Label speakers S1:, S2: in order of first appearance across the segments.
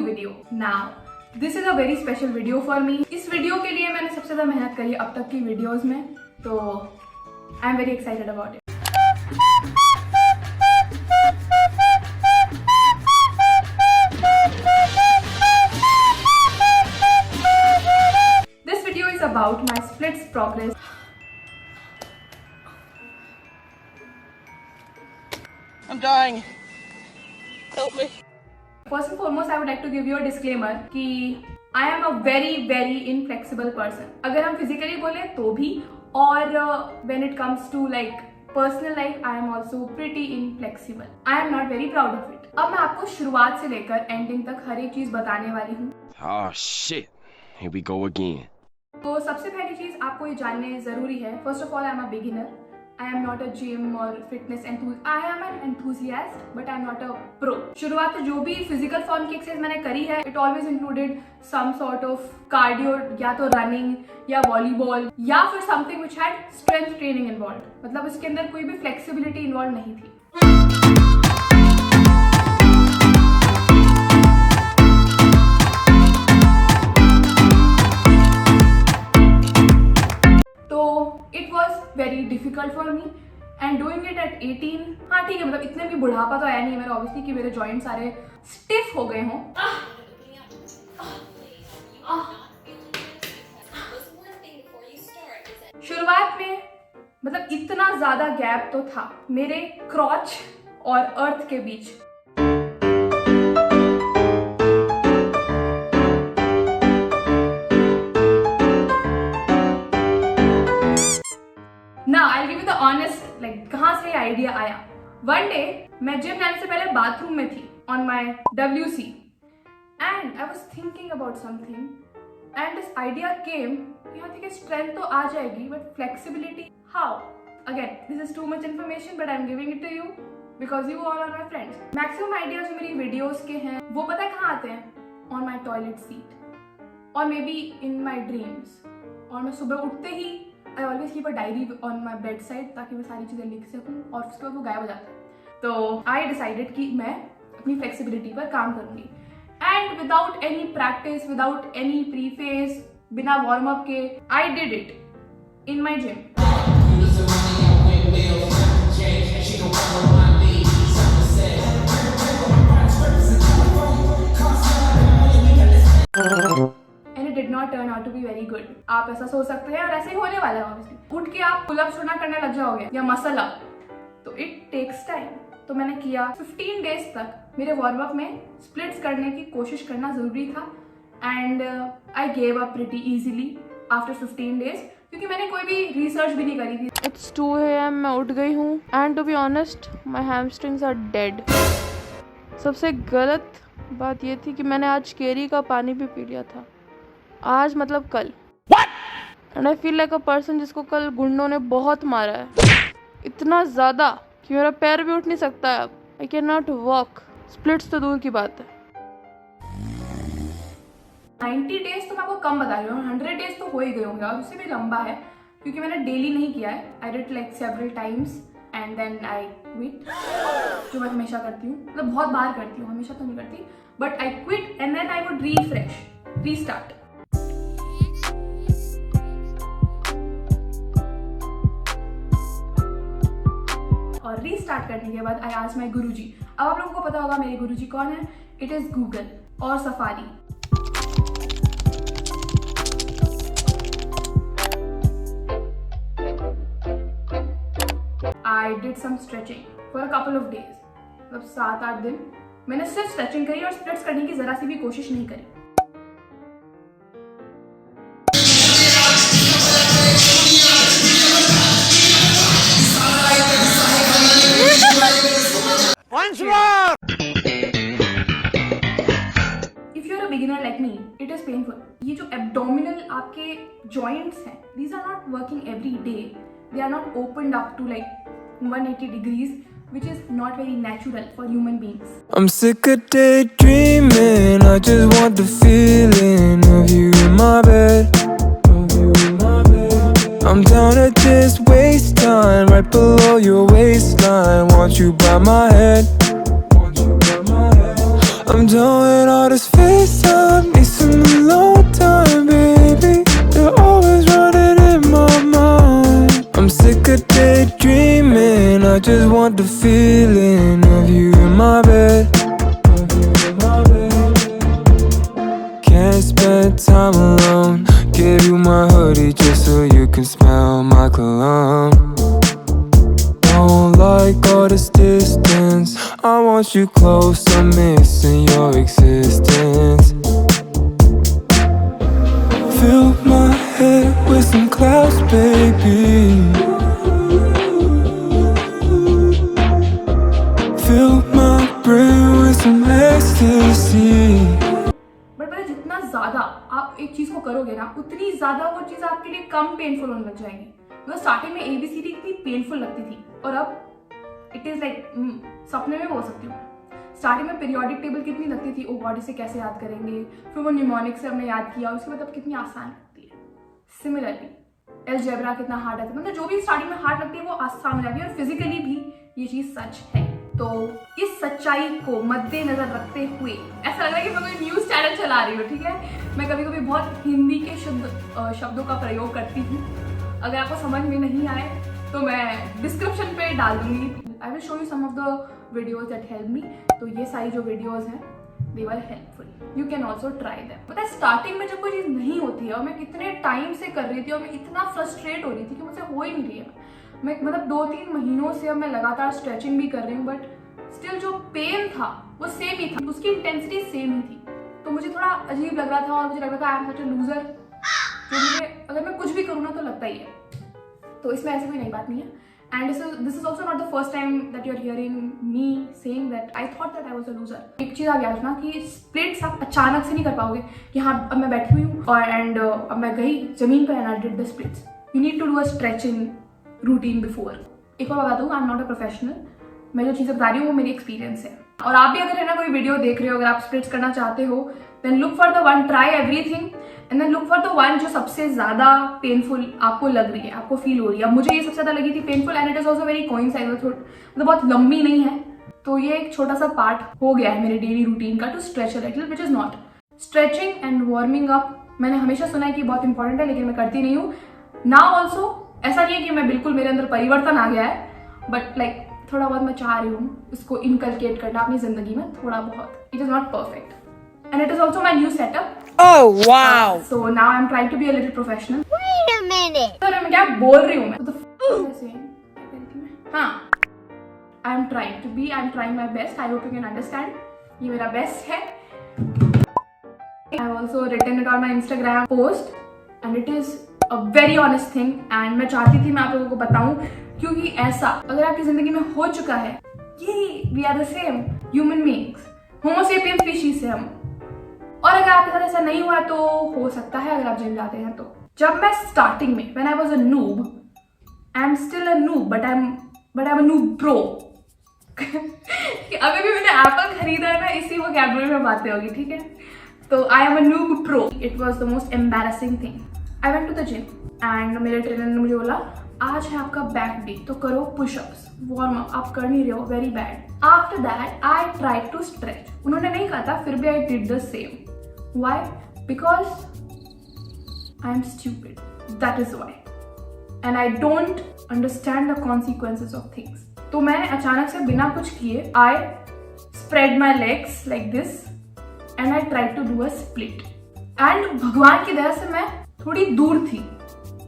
S1: video. Now, this is a very special video for me. इस video के लिए मैंने सबसे ज़्यादा मेहनत करी अब तक की वीडियोस में, तो I am very excited about it. This video is about my splits progress.
S2: I'm dying. Help me.
S1: First and foremost, I would like to give you a disclaimer कि I am a very inflexible person. अगर हम physically बोले तो भी, और when it comes to like personal life, I am also pretty inflexible. I am not very proud of it. अब मैं आपको शुरुआत से लेकर एंडिंग तक हर एक चीज बताने वाली हूँ.
S3: Oh shit, here we go again.
S1: तो सबसे पहली चीज आपको ये जानने जरूरी है. First of all, I am a beginner. I am not a gym or fitness enthusiast. I am an enthusiast, but I am not a pro. शुरुआत जो भी physical form की एक्सरसाइज मैंने करी है, it always included some sort of cardio, या तो running या volleyball या फिर something which had strength training involved. मतलब इसके अंदर कोई भी flexibility involved नहीं थी. It was very difficult for me and doing it at 18. हाँ ठीक है, मतलब इतने भी बुढ़ापा तो आया नहीं मेरा ऑब्वियसली कि मेरे जॉइंट सारे स्टिफ हो गए हों. शुरुआत में मतलब इतना ज्यादा गैप तो था मेरे क्रॉच और अर्थ के बीच. Now I'll give you the honest like कहाँ से आइडिया आया. One day मैं जिम जाने से पहले बाथरूम में थी on my WC and I was thinking about something and this idea came कि हाँ ठीक है strength तो आ जाएगी but flexibility how? Again this is too much information but I'm giving it to you because you all are my friends. Maximum ideas जो मेरी videos के हैं वो पता है कहाँ आते हैं? On my toilet seat or maybe in my dreams. और मैं सुबह उठते ही I always keep a diary on my bedside ताकि मैं सारी चीज़ें लिख सकूँ और उसके बाद वो गायब हो जाता है. तो I decided कि मैं अपनी flexibility पर काम करूँगी. And without any practice, without any preface, बिना warm up के, I did it in my gym. Did not turn out to be very good. आप ऐसा सोच सकते हैं और ऐसे ही होने वाला है ऑब्वियसली. उठ के आप पुल अप करने लग जाओगे या मसल अप, तो इट टेक्स टाइम. तो मैंने किया 15 डेज तक मेरे वार्म अप में स्प्लिट्स करने की कोशिश करना जरूरी था and I gave up pretty easily after 15 days क्योंकि मैंने कोई भी रिसर्च भी नहीं करी थी.
S4: It's 2 AM मैं उठ गई हूँ and to be honest my hamstrings are dead. सबसे गलत बात ये थी कि मैंने आज केरी का पानी भी पी लिया था. आज मतलब कल. And I feel like a person जिसको कल गुंडों ने बहुत मारा है. इतना ज़्यादा कि मेरा पैर भी उठ नहीं सकता है अब. I can not walk. Splits तो दूर की बात है.
S1: 90 डेज तो मैं आपको कम बता रही हूँ, 100 डेज तो हो ही गए होंगे और उससे भी लंबा है क्योंकि मैंने डेली नहीं किया है. I did like several times and then I quit, जो मैं हमेशा करती हूँ. मतलब बहुत बार करती हूँ, हमेशा तो नहीं करती, but I quit and then I would refresh, restart. और रीस्टार्ट करने के बाद आई आस्क्ड माय गुरुजी. अब आप लोगों को पता होगा मेरे गुरुजी कौन है. इट इज गूगल और Safari. I did some stretching for a couple of days. मतलब 7-8 दिन मैंने सिर्फ स्ट्रेचिंग करी और स्प्लिट्स करने की जरा सी भी कोशिश नहीं करी. If you're a beginner like me, it is painful. ये जो abdominal आपके joints हैं, these are not working every day. They are not opened up to like 180 degrees, which is not very natural for human beings.
S5: I'm sick of daydreaming. I just want the feeling of you in my bed. I'm down to just waste time right below your waistline. Want you by my head. I'm done with all this FaceTime, need some alone time, baby. You're always running in my mind. I'm sick of daydreaming, I just want the feeling of you in my bed. Can't spend time alone. Give you my hoodie just so you can smell my cologne. Don't like all this distance, I want you close, I'm missing your existence. Fill my head with some clouds, baby. Fill my brain with some ecstasy.
S1: But पता है, जितना ज्यादा आप एक चीज को करोगे ना, उतनी ज्यादा वो चीज आपके लिए कम पेनफुल होने लग जाएगी। मतलब स्टार्टिंग में ABCD इतनी पेनफुल लगती थी और अब इट इज लाइक सपने में बोल सकती हूँ। स्टार्टिंग में पीरियोडिक टेबल कितनी लगती थी, ओ गॉड इसे कैसे याद करेंगे, फिर वो न्यूमोनिक से हमने याद किया, उसके बाद अब कितनी आसान लगती है। सिमिलरली अलजेब्रा कितना हार्ड लगता है, मतलब जो भी स्टार्टिंग में हार्ड लगती है वो आसान हो जाती है, और फिजिकली भी ये चीज सच है। तो इस सच्चाई को मद्देनजर रखते हुए ऐसा लग रहा है कि मैं कोई न्यूज चैनल चला रही हूँ, ठीक है। मैं कभी कभी बहुत हिंदी के शब्दों का प्रयोग करती हूँ। अगर आपको समझ में नहीं आए तो मैं डिस्क्रिप्शन पे डाल दूंगी। I will show you some of the videos that help me. तो ये सारी जो वीडियोज हैं they were helpful, you can also try them. पता है स्टार्टिंग में जब कोई चीज़ नहीं होती है और मैं कितने टाइम से कर रही थी और मैं इतना फ्रस्ट्रेट हो रही थी कि मुझसे हो ही नहीं रही है। मैं मतलब 2-3 महीनों से अब मैं लगातार स्ट्रेचिंग भी कर रही हूँ, बट स्टिल जो पेन था वो सेम ही था, उसकी इंटेंसिटी सेम ही थी। तो मुझे थोड़ा अजीब लग रहा था और मुझे लग रहा था I am such a loser, तो मुझे अगर मैं कुछ भी करूँ ना तो लगता ही है। तो इसमें ऐसी कोई नई बात नहीं है। And this is also not the first time that you are hearing me saying that I thought that I was a loser. एक चीज़ आप याद रखना कि स्प्लिट्स आप अचानक से नहीं कर पाओगे कि हाँ अब मैं बैठी हुई हूँ और अब मैं गई जमीन पर and I did the splits. You need to do a stretching routine before. एक और बता दूँ, I am not a professional, मैं जो चीज़ें बता रही हूँ वो मेरी एक्सपीरियंस है। और आप भी अगर है ना कोई वीडियो देख रहे हो, अगर आप स्प्लिट्स करना चाहते हो, then look for the one, try everything and then look for the one जो सबसे ज्यादा पेनफुल आपको लग रही है, आपको फील हो रही है। अब मुझे ये सबसे ज्यादा लगी थी painful and it is also very coincident, मतलब बहुत लंबी नहीं है। तो ये एक छोटा सा पार्ट हो गया है मेरे डेली रूटीन का, to stretch a little, which is not stretching and warming up. मैंने हमेशा सुना है कि बहुत इंपॉर्टेंट है, लेकिन मैं करती नहीं हूँ। नाउ ऑल्सो ऐसा नहीं है कि मैं बिल्कुल, मेरे अंदर परिवर्तन आ गया है, बट लाइक थोड़ा बहुत मैं चाह रही हूँ इसको इनकलकेट करना अपनी जिंदगी में थोड़ा बहुत। It is not perfect and it is also my new setup.
S2: Oh, wow.
S1: So now I'm trying to be a little professional.
S6: Wait a minute.
S1: तो मैं क्या बोल रही हूँ मैं? हाँ, I'm trying to be, I'm trying my best. I hope you can understand. ये मेरा बेस्ट है। I have also written it on my Instagram post and it is a very honest thing and मैं चाहती थी मैं आप लोगों को बताऊं, क्योंकि ऐसा अगर आपकी जिंदगी में हो चुका है, ये we are the same human beings, Homo sapiens species से हम। और अगर आपके साथ ऐसा नहीं हुआ तो हो सकता है अगर आप जिम जाते हैं तो। जब मैं स्टार्टिंग में when I was a noob, I am still a noob but I am a noob pro. अभी भी मैंने एप्पल खरीदा है ना, इसी वोकैबुलरी में बातें होगी, ठीक है। तो I am a noob pro. It was the most embarrassing thing. I went to the gym and मेरे ट्रेनर ने मुझे बोला आज है आपका बैक डे तो करो पुशअप्स, वार्म अप आप कर नहीं रहे हो, very bad. After that I tried to stretch. उन्होंने नहीं कहा था, फिर भी I did the same. Why? Because I am stupid. That is why. And I don't understand the consequences of things. तो मैं अचानक से बिना कुछ किए I spread my legs like this and I tried to do a split. And भगवान की दया से मैं थोड़ी दूर थी,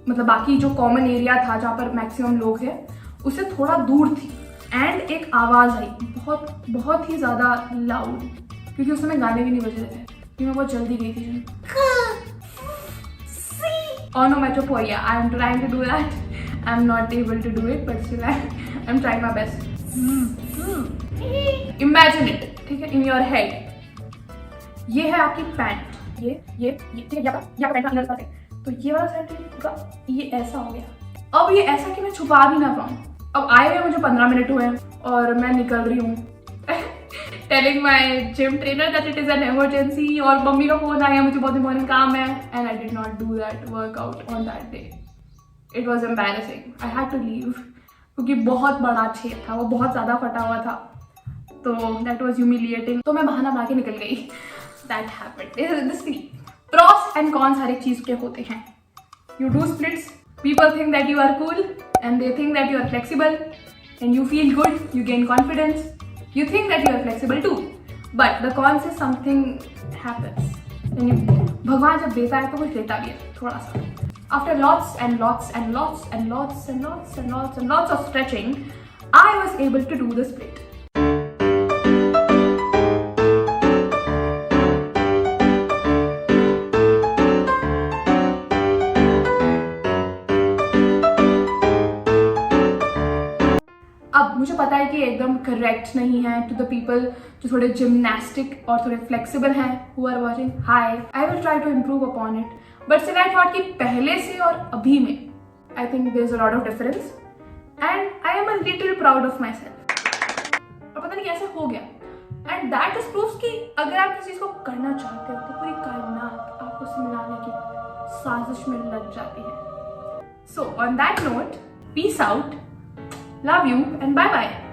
S1: मतलब बाकी जो कॉमन एरिया था जहाँ पर मैक्सिमम लोग हैं उससे थोड़ा दूर थी। एंड एक आवाज़ आई बहुत ही ज़्यादा लाउड, क्योंकि उस समय गाने भी नहीं बज रहे थे, मैं बहुत जल्दी गई थी। Onomatopoeia. I am trying to do that. I am not able to do it, but still I am trying my best. Imagine it, ठीक है, in your head. ये है आपकी पैंट, ये ठीक है, यहाँ पैंट का इनर पार्ट है, तो ये वाला साइड ये ऐसा हो गया। अब ये ऐसा कि मैं छुपा भी ना पाऊँ। अब आए हुए मुझे 15 मिनट हुए और मैं निकल रही हूँ telling my gym trainer that it is an emergency और मम्मी का फोन आया, मुझे बहुत इंपॉर्टेंट काम है, and I did not do that workout on that day. It was embarrassing. I had to leave क्योंकि बहुत बड़ा छेद था, वो बहुत ज़्यादा फटा हुआ था। तो दैट वॉज ह्यूमिलिएटिंग, तो मैं बहाना बना के निकल गई. That happened. Pros and cons हर एक चीज के होते हैं. You do splits, people think that you are cool and they think that you are flexible and you feel good, you gain confidence, you think that you are flexible too, but the cons is something happens. भगवान जब देता है तो कुछ लेता भी है थोड़ा सा. After lots and lots and lots and lots and lots and lots and lots of stretching, I was able to do the split. अब मुझे पता है कि एकदम करेक्ट नहीं है टू द पीपल जो थोड़े जिम्नास्टिक और थोड़े फ्लेक्सिबल हैं who are watching. Hi, I will try to improve upon it, but still I thought कि पहले से और अभी में I think there is a lot of difference and I am a little proud of myself. और पता नहीं कैसे हो गया. एंड दैट इज प्रूव्स कि अगर आप किसी चीज को करना चाहते हो तो पूरी कायनात आपको उससे मिलाने की साजिश में लग जाती है. So on that note, peace out, love you and bye bye.